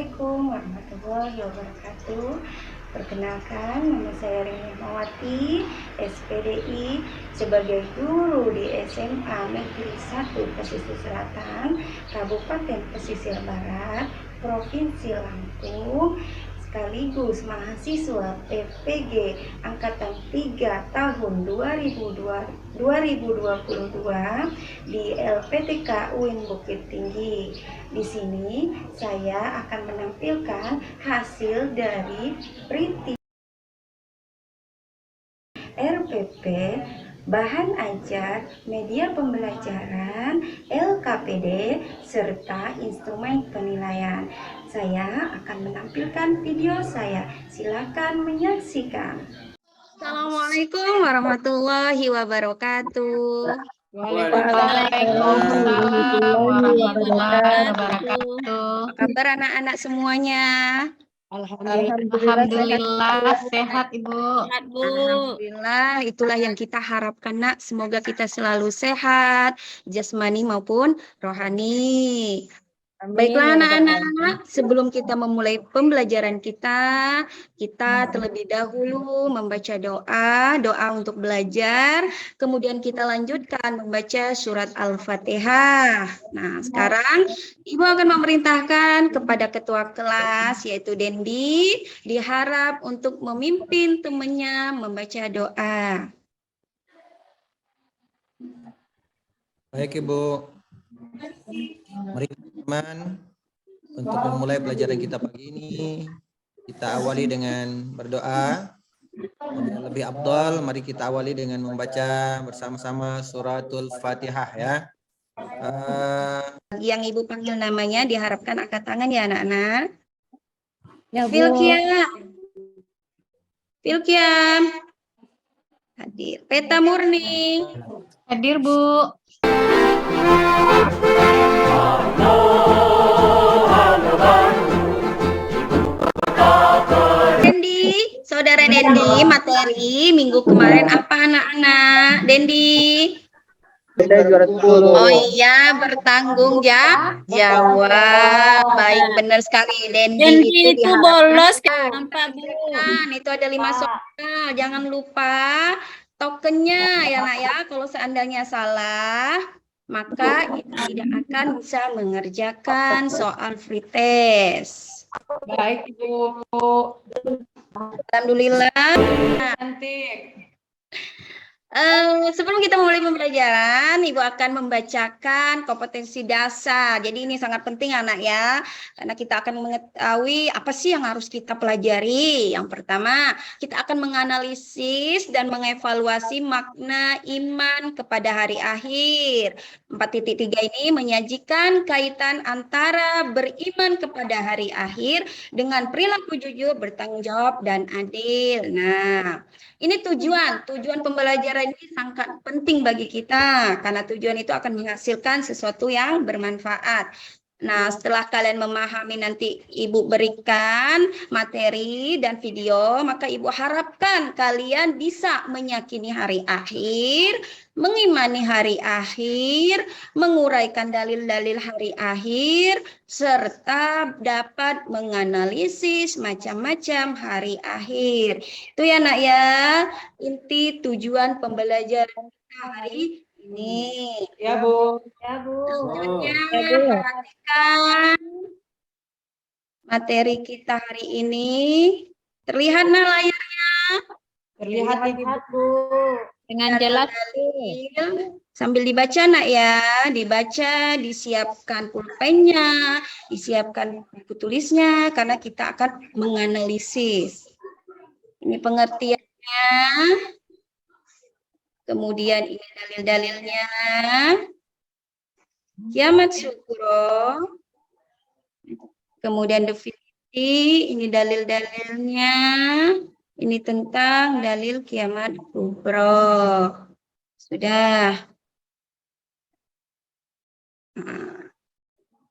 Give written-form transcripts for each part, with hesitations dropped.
Assalamualaikum warahmatullahi wabarakatuh. Perkenalkan, nama saya Rini Mawati, SPDI, sebagai guru di SMA Negeri 1 Pesisir Selatan, Kabupaten Pesisir Barat, Provinsi Lampung, sekaligus mahasiswa PPG Angkatan 3 tahun 2022 di LPTK UIN Bukit Tinggi. Di sini saya akan menampilkan hasil dari printing RPP, bahan ajar, media pembelajaran, LKPD, serta instrumen penilaian. Saya akan menampilkan video saya. Silakan menyaksikan. Assalamualaikum warahmatullahi wabarakatuh. Waalaikumsalam warahmatullahi wabarakatuh. Apa kabar anak-anak semuanya? Alhamdulillah sehat Ibu. Sehat, Bu. Alhamdulillah, itulah yang kita harapkan, Nak. Semoga kita selalu sehat, jasmani maupun rohani. Baiklah anak-anak, sebelum kita memulai pembelajaran kita terlebih dahulu membaca doa untuk belajar, kemudian kita lanjutkan membaca surat Al-Fatihah. Nah, sekarang Ibu akan memerintahkan kepada ketua kelas, yaitu Dendi, diharap untuk memimpin temannya membaca doa. Baik Ibu, mari teman untuk memulai pelajaran kita pagi ini. Kita awali dengan berdoa. Kemudian lebih afdal, mari kita awali dengan membaca bersama-sama suratul Fatihah ya. Yang Ibu panggil namanya diharapkan angkat tangan ya anak-anak. Ya, Bu. Filkiam. Hadir. Peta Murni. Hadir, Bu. Dendi, saudara Dendi, materi minggu kemarin apa anak-anak? Dendi. Oh iya, bertanggung jawab. Baik, benar sekali. Dendi itu bolos kan, Bu. Itu ada 5 soal. Jangan lupa tokennya ya nak ya. Kalau seandainya salah, maka tidak akan bisa mengerjakan soal free test. Baik, Ibu. Alhamdulillah. Cantik. Sebelum kita mulai pembelajaran, Ibu akan membacakan kompetensi dasar. Jadi ini sangat penting anak ya, karena kita akan mengetahui apa sih yang harus kita pelajari. Yang pertama, kita akan menganalisis dan mengevaluasi makna iman kepada hari akhir. 4.3 ini menyajikan kaitan antara beriman kepada hari akhir dengan perilaku jujur, bertanggung jawab, dan adil. Nah, ini tujuan pembelajaran ini sangat penting bagi kita karena tujuan itu akan menghasilkan sesuatu yang bermanfaat. Nah, setelah kalian memahami nanti Ibu berikan materi dan video, maka Ibu harapkan kalian bisa meyakini hari akhir, mengimani hari akhir, menguraikan dalil-dalil hari akhir, serta dapat menganalisis macam-macam hari akhir. Itu ya nak ya, inti tujuan pembelajaran kita hari ini. Ya, Bu. Selanjutnya, perhatikan materi kita hari ini. Terlihat nah layarnya? Terlihat, Bu. Dengan jelas. Sambil dibaca nak ya, dibaca, disiapkan pulpennya, disiapkan buku tulisnya, karena kita akan menganalisis. Ini pengertiannya. Kemudian ini dalil-dalilnya. Kiamat syukro. Kemudian definisi, ini dalil-dalilnya. Ini tentang dalil kiamat kubro. Sudah. Nah,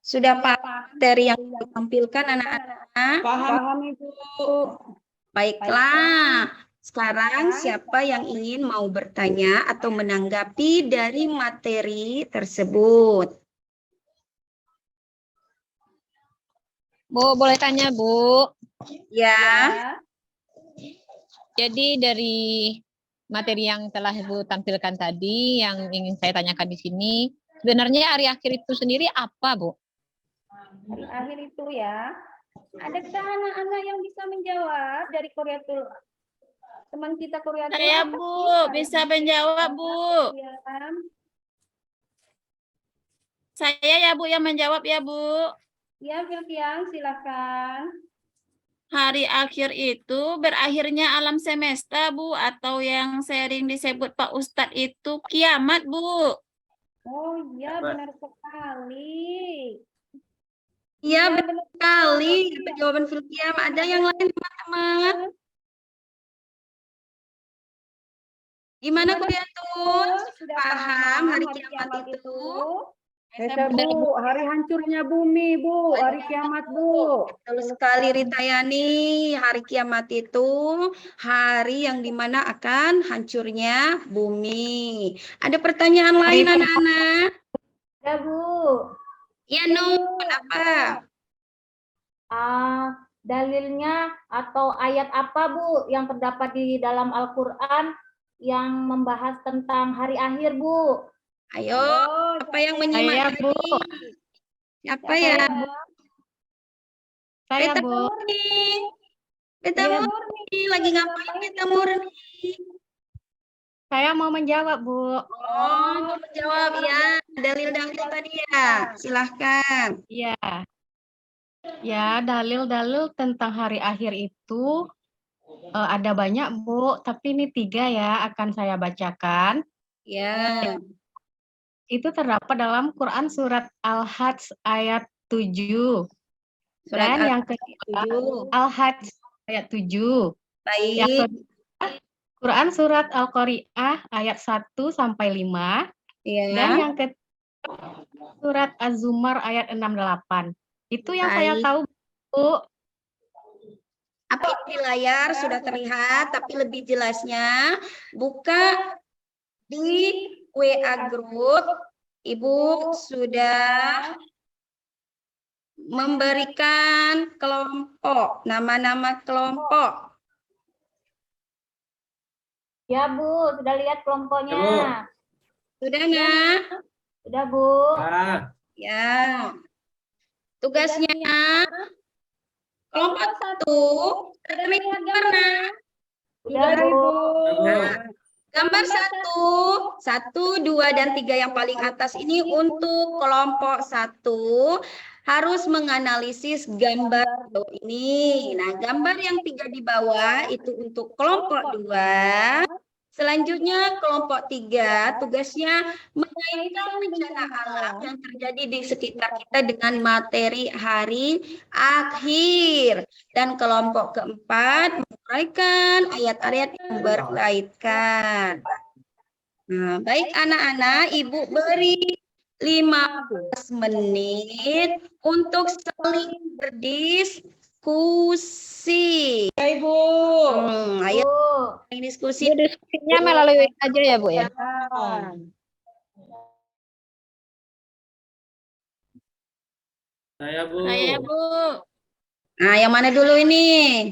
sudah materi yang ditampilkan anak-anak? Paham, Ibu. Baiklah. Sekarang siapa yang ingin mau bertanya atau menanggapi dari materi tersebut? Bu, boleh tanya, Bu. Ya. Jadi dari materi yang telah Ibu tampilkan tadi, yang ingin saya tanyakan di sini, sebenarnya hari akhir itu sendiri apa, Bu? Hari akhir itu ya. Adakah anak-anak yang bisa menjawab dari Korea Tul? Teman kita Korea Tul. Saya, apa Bu, sih hari bisa akhir menjawab, Bu. ya? Saya ya, Bu, yang menjawab ya, Bu. Ya, Filkiang, silakan. Hari akhir itu berakhirnya alam semesta, Bu, atau yang sering disebut Pak Ustadz itu kiamat, Bu. Oh iya, benar sekali. Iya, Ya, benar sekali. Itu jawaban Filkiam. Ada yang lain, teman-teman? Gimana Korea Tul? Sudah Paham hari kiamat itu? Bisa, Bu, hari hancurnya bumi, Bu, hari kiamat, Bu. Betul sekali Ritayani, hari kiamat itu hari yang dimana akan hancurnya bumi. Ada pertanyaan lain anak-anak? Ya, Bu. Ya, Nur, apa? Dalilnya atau ayat apa, Bu, yang terdapat di dalam Al-Quran yang membahas tentang hari akhir, Bu? Ayo, apa yang menyimak Bu. tadi? Siapa ya? Saya, Beta Bu. Murni. Beta Iya, Murni, lagi ngapain Beta Murni? Saya mau menjawab, Bu. Oh, mau menjawab ya. Dalil-dalil tadi ya. Silahkan. Iya. Ya, dalil-dalil tentang hari akhir itu ada banyak, Bu. Tapi ini 3 ya akan saya bacakan. Ya. Itu terdapat dalam Quran surat Al-Hajj ayat 7. Surat Dan yang kedua, Al-Hajj ayat 7. Yang Baik. kedua, Quran surat Al-Qari'ah ayat 1 sampai 5. Dan Ya. yang ketiga, surat Az-Zumar ayat 6-8. Itu yang saya Baik. tahu, Bu. Apa itu di layar sudah terlihat, tapi lebih jelasnya buka di WA grup. Ibu sudah memberikan kelompok, nama-nama kelompok. Ya, Bu, sudah lihat kelompoknya. Sudah nggak? Sudah, Bu. Ya. Tugasnya kelompok 1 terlihat mana? Sudah, Bu. Nah, gambar 1, 2, dan 3 yang paling atas ini untuk kelompok 1 harus menganalisis gambar ini. Nah, gambar yang 3 di bawah itu untuk kelompok 2. Selanjutnya kelompok 3 tugasnya mengaitkan bencana alam yang terjadi di sekitar kita dengan materi hari akhir. Dan kelompok keempat menguraikan ayat-ayat yang berkaitan. Nah, baik anak-anak, Ibu beri 15 menit untuk saling berdiskusi. Ibu. Ayo diskusi. Diskusinya melalui aja ya, Bu ya. Saya, Bu. Saya, Bu. Nah, yang mana dulu ini?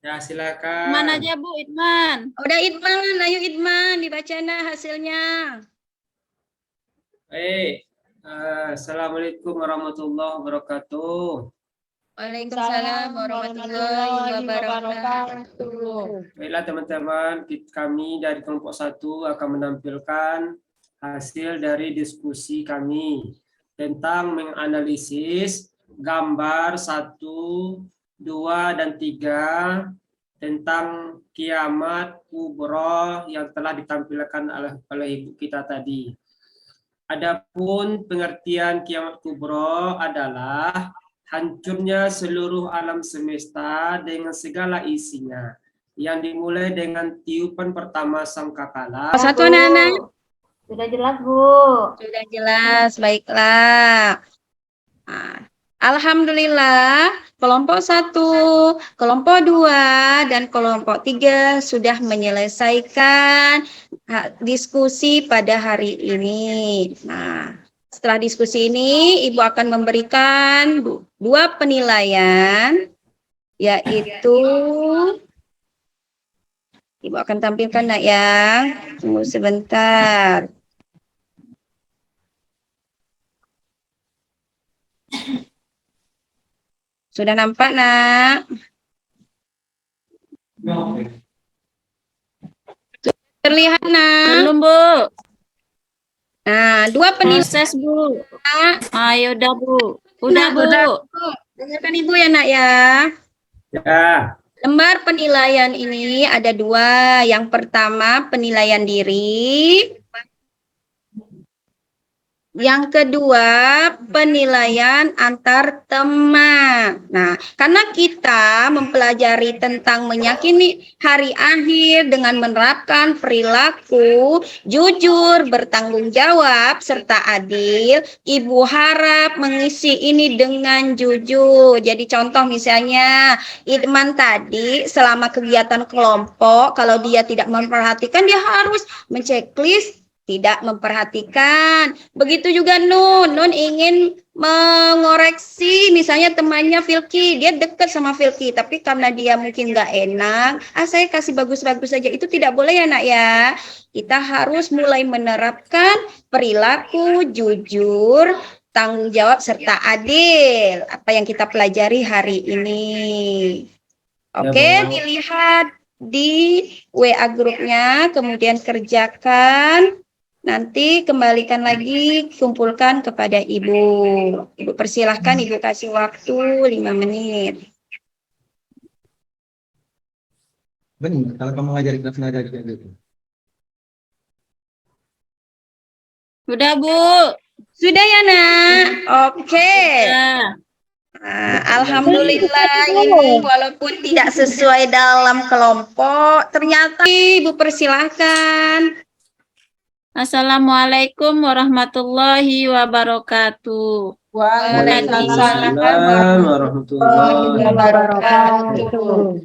Ya, silakan. Mana aja, Bu, Itman? Udah Itman, ayo Itman, dibaca hasilnya. Baik. Assalamualaikum warahmatullahi wabarakatuh. Waalaikumsalam warahmatullahi wabarakatuh. Baiklah teman-teman, kami dari kelompok 1 akan menampilkan hasil dari diskusi kami tentang menganalisis gambar 1, 2, dan 3 tentang kiamat kubro yang telah ditampilkan oleh ibu kita tadi. Adapun pengertian kiamat kubro adalah hancurnya seluruh alam semesta dengan segala isinya, yang dimulai dengan tiupan pertama sangkakala. Satu anak-anak. Sudah jelas, Bu. Sudah jelas, baiklah. Nah, alhamdulillah, kelompok 1, kelompok 2, dan kelompok 3 sudah menyelesaikan diskusi pada hari ini. Nah, setelah diskusi ini, Ibu akan memberikan 2 penilaian, yaitu Ibu akan tampilkan nak ya. Tunggu sebentar. Sudah nampak nak? Terlihat nak? Belum, Bu. Nah, 2 penilaian. Proses, Bu. Ayo udah, Bu. Udah, Bu. Dengarkan Ibu ya nak ya. Ya. Lembar penilaian ini ada 2. Yang pertama penilaian diri. Yang kedua penilaian antar teman. Nah, karena kita mempelajari tentang meyakini hari akhir dengan menerapkan perilaku jujur, bertanggung jawab, serta adil, Ibu harap mengisi ini dengan jujur. Jadi contoh misalnya Idman tadi selama kegiatan kelompok, kalau dia tidak memperhatikan, dia harus menceklis tidak memperhatikan. Begitu juga Nun. Nun ingin mengoreksi misalnya temannya Filki. Dia dekat sama Filki. Tapi karena dia mungkin nggak enak. Saya kasih bagus-bagus saja. Itu tidak boleh ya nak ya. Kita harus mulai menerapkan perilaku jujur, tanggung jawab, serta adil. Apa yang kita pelajari hari ini. Oke, Bu. dilihat di WA grupnya. Kemudian kerjakan. Nanti kembalikan lagi, kumpulkan kepada Ibu. Ibu persilahkan, Ibu kasih waktu 5 menit. Benar, kalau kamu ngajari kelas nada gitu. Udah, Bu. Sudah ya nak? Oke. Ya. Nah, Alhamdulillah ini walaupun tidak sesuai dalam kelompok, ternyata Ibu persilahkan. Assalamualaikum warahmatullahi wabarakatuh. Waalaikumsalam warahmatullahi wabarakatuh.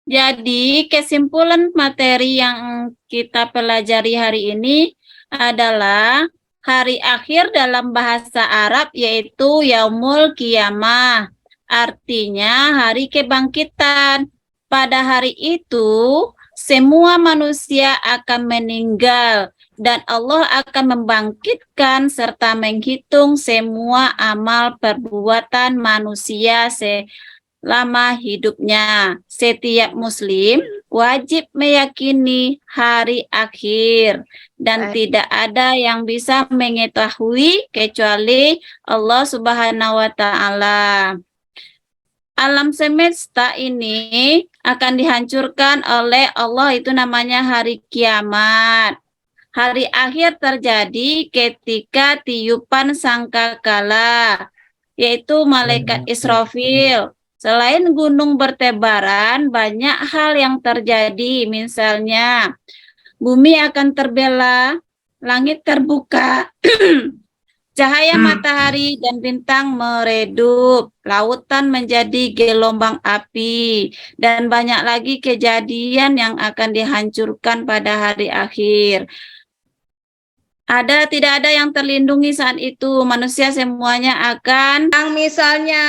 Jadi kesimpulan materi yang kita pelajari hari ini adalah hari akhir dalam bahasa Arab yaitu Yaumul Qiyamah. Artinya hari kebangkitan. Pada hari itu semua manusia akan meninggal dan Allah akan membangkitkan serta menghitung semua amal perbuatan manusia selama hidupnya. Setiap muslim wajib meyakini hari akhir dan tidak ada yang bisa mengetahui kecuali Allah Subhanahu wa taala. Alam semesta ini akan dihancurkan oleh Allah, itu namanya hari kiamat. Hari akhir terjadi ketika tiupan sangkakala, yaitu malaikat Israfil. Selain gunung bertebaran, banyak hal yang terjadi. Misalnya, bumi akan terbelah, langit terbuka, cahaya matahari dan bintang meredup, lautan menjadi gelombang api, dan banyak lagi kejadian yang akan dihancurkan pada hari akhir. Tidak ada yang terlindungi saat itu. Manusia semuanya akan Yang misalnya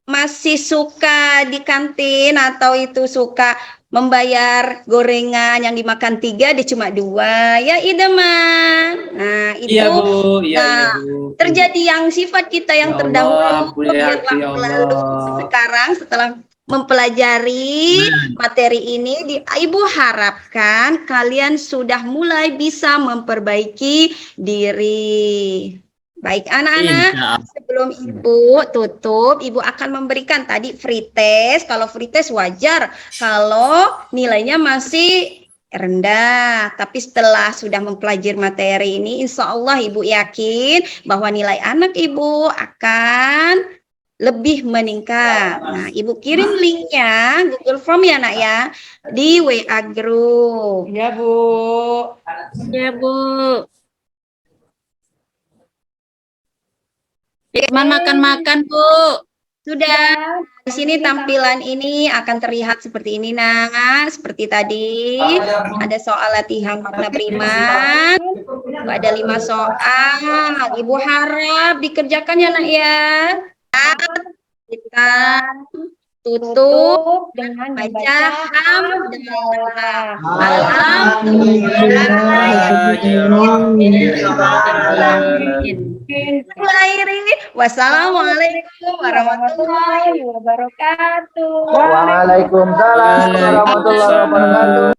masih suka di kantin atau itu suka membayar gorengan yang dimakan 3 dia cuma 2 ya Ideman. Nah itu Iya Bu, iya Bu. terjadi yang sifat kita yang Ya terdahulu Allah, mulia hati yang Allah. lalu. Sekarang setelah mempelajari materi ini, Ibu harapkan kalian sudah mulai bisa memperbaiki diri. Baik anak-anak, sebelum Ibu tutup, Ibu akan memberikan tadi free test. Kalau free test wajar kalau nilainya masih rendah. Tapi setelah sudah mempelajari materi ini, insya Allah Ibu yakin bahwa nilai anak Ibu akan lebih meningkat. Nah, Ibu kirim linknya Google Form ya nak ya di WA Group. Ya, Bu. ya Bu. Ikman makan-makan Bu. Sudah. Di sini tampilan ini akan terlihat seperti ini, nah, seperti tadi. Ada soal latihan makna beriman. Ada 5 soal. Ibu harap dikerjakan ya, Nak ya. Kita tutup dengan baca hamdalah. Wassalamualaikum warahmatullahi wabarakatuh. Waalaikumsalam warahmatullahi wabarakatuh.